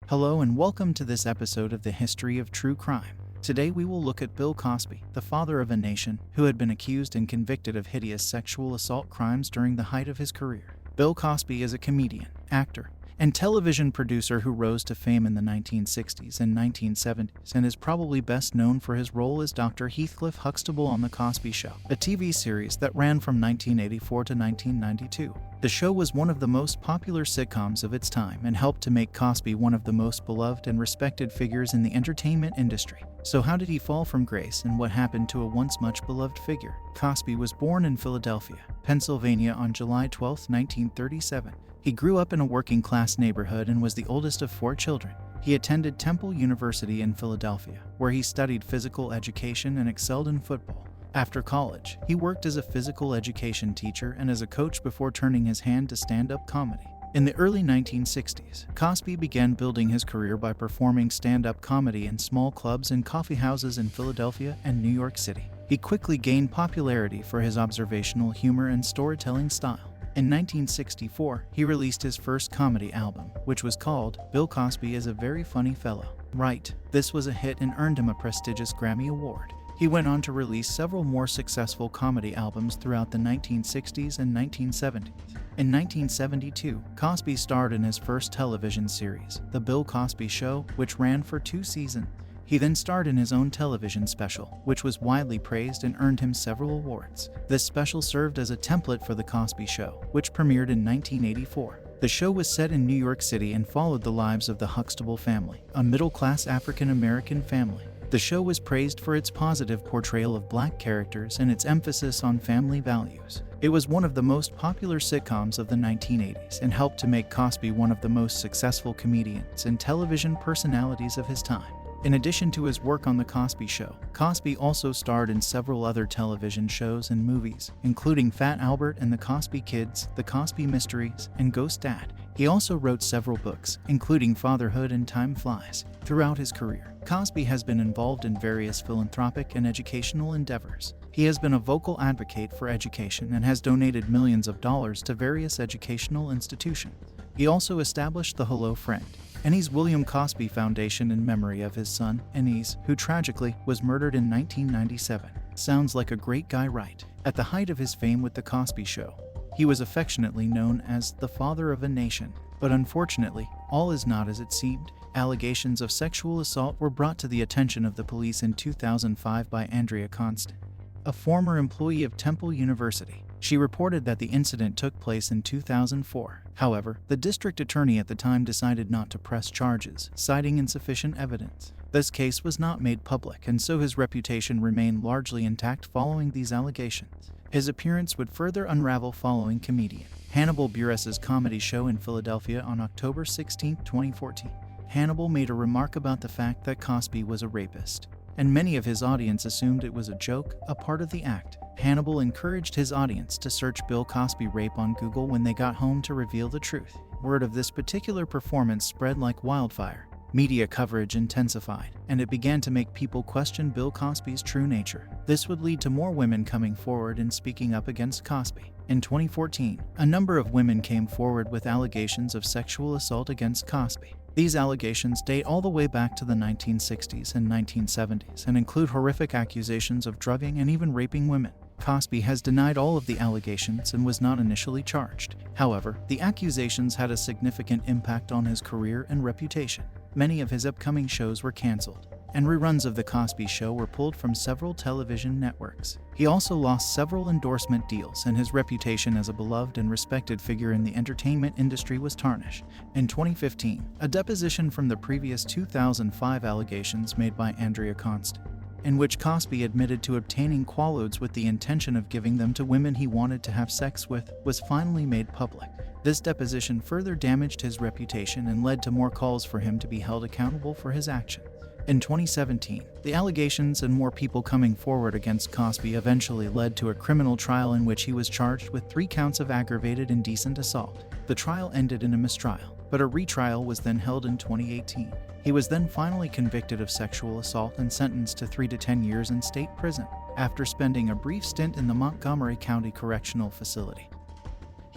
Hello and welcome to this episode of the History of True Crime. Today we will look at Bill Cosby, the father of a nation, who had been accused and convicted of hideous sexual assault crimes during the height of his career. Bill Cosby is a comedian, actor, and television producer who rose to fame in the 1960s and 1970s and is probably best known for his role as Dr. Heathcliff Huxtable on The Cosby Show, a TV series that ran from 1984 to 1992. The show was one of the most popular sitcoms of its time and helped to make Cosby one of the most beloved and respected figures in the entertainment industry. So how did he fall from grace and what happened to a once much beloved figure? Cosby was born in Philadelphia, Pennsylvania on July 12, 1937. He grew up in a working-class neighborhood and was the oldest of 4 children. He attended Temple University in Philadelphia, where he studied physical education and excelled in football. After college, he worked as a physical education teacher and as a coach before turning his hand to stand-up comedy. In the early 1960s, Cosby began building his career by performing stand-up comedy in small clubs and coffee houses in Philadelphia and New York City. He quickly gained popularity for his observational humor and storytelling style. In 1964, he released his first comedy album, which was called Bill Cosby is a Very Funny Fellow. Right, this was a hit and earned him a prestigious Grammy Award. He went on to release several more successful comedy albums throughout the 1960s and 1970s. In 1972, Cosby starred in his first television series, The Bill Cosby Show, which ran for 2 seasons. He then starred in his own television special, which was widely praised and earned him several awards. This special served as a template for The Cosby Show, which premiered in 1984. The show was set in New York City and followed the lives of the Huxtable family, a middle-class African-American family. The show was praised for its positive portrayal of black characters and its emphasis on family values. It was one of the most popular sitcoms of the 1980s and helped to make Cosby one of the most successful comedians and television personalities of his time. In addition to his work on The Cosby Show, Cosby also starred in several other television shows and movies, including Fat Albert and The Cosby Kids, The Cosby Mysteries, and Ghost Dad. He also wrote several books, including Fatherhood and Time Flies. Throughout his career, Cosby has been involved in various philanthropic and educational endeavors. He has been a vocal advocate for education and has donated millions of dollars to various educational institutions. He also established the Hello Friend, Ennis William Cosby Foundation in memory of his son, Ennis, who tragically was murdered in 1997. Sounds like a great guy, right? At the height of his fame with The Cosby Show, he was affectionately known as the father of a nation. But unfortunately, all is not as it seemed. Allegations of sexual assault were brought to the attention of the police in 2005 by Andrea Constant, a former employee of Temple University. She reported that the incident took place in 2004. However, the district attorney at the time decided not to press charges, citing insufficient evidence. This case was not made public, and so his reputation remained largely intact following these allegations. His appearance would further unravel following comedian Hannibal Buress's comedy show in Philadelphia on October 16, 2014. Hannibal made a remark about the fact that Cosby was a rapist, and many of his audience assumed it was a joke, a part of the act. Hannibal encouraged his audience to search Bill Cosby rape on Google when they got home to reveal the truth. Word of this particular performance spread like wildfire. Media coverage intensified, and it began to make people question Bill Cosby's true nature. This would lead to more women coming forward and speaking up against Cosby. In 2014, a number of women came forward with allegations of sexual assault against Cosby. These allegations date all the way back to the 1960s and 1970s and include horrific accusations of drugging and even raping women. Cosby has denied all of the allegations and was not initially charged. However, the accusations had a significant impact on his career and reputation. Many of his upcoming shows were canceled, and reruns of The Cosby Show were pulled from several television networks. He also lost several endorsement deals, and his reputation as a beloved and respected figure in the entertainment industry was tarnished. In 2015, a deposition from the previous 2005 allegations made by Andrea Constant, in which Cosby admitted to obtaining quaaludes with the intention of giving them to women he wanted to have sex with, was finally made public. This deposition further damaged his reputation and led to more calls for him to be held accountable for his actions. In 2017, the allegations and more people coming forward against Cosby eventually led to a criminal trial in which he was charged with 3 counts of aggravated indecent assault. The trial ended in a mistrial, but a retrial was then held in 2018. He was then finally convicted of sexual assault and sentenced to 3 to 10 years in state prison, after spending a brief stint in the Montgomery County Correctional Facility.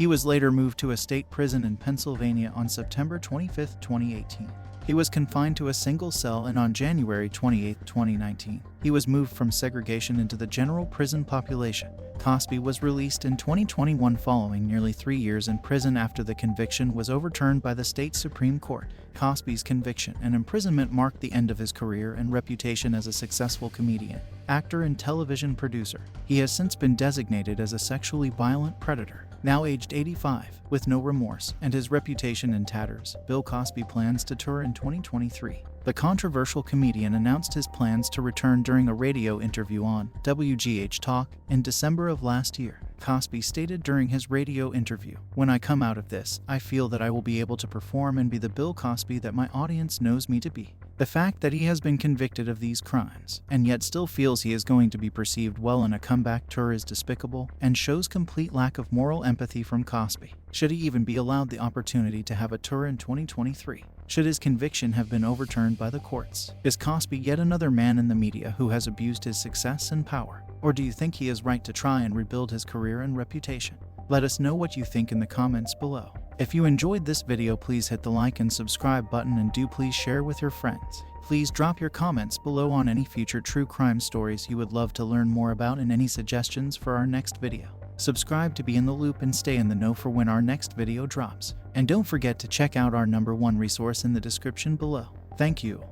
He was later moved to a state prison in Pennsylvania on September 25, 2018. He was confined to a single cell, and on January 28, 2019, he was moved from segregation into the general prison population. Cosby was released in 2021 following nearly 3 years in prison after the conviction was overturned by the state Supreme Court. Cosby's conviction and imprisonment marked the end of his career and reputation as a successful comedian, actor, and television producer. He has since been designated as a sexually violent predator. Now aged 85, with no remorse and his reputation in tatters, Bill Cosby plans to tour in 2023. The controversial comedian announced his plans to return during a radio interview on WGH Talk in December of last year. Cosby stated during his radio interview, "When I come out of this, I feel that I will be able to perform and be the Bill Cosby that my audience knows me to be." The fact that he has been convicted of these crimes, and yet still feels he is going to be perceived well in a comeback tour, is despicable and shows complete lack of moral empathy from Cosby. Should he even be allowed the opportunity to have a tour in 2023? Should his conviction have been overturned by the courts? Is Cosby yet another man in the media who has abused his success and power? Or do you think he is right to try and rebuild his career and reputation? Let us know what you think in the comments below. If you enjoyed this video, please hit the like and subscribe button, and do please share with your friends. Please drop your comments below on any future true crime stories you would love to learn more about and any suggestions for our next video. Subscribe to be in the loop and stay in the know for when our next video drops. And don't forget to check out our #1 resource in the description below. Thank you.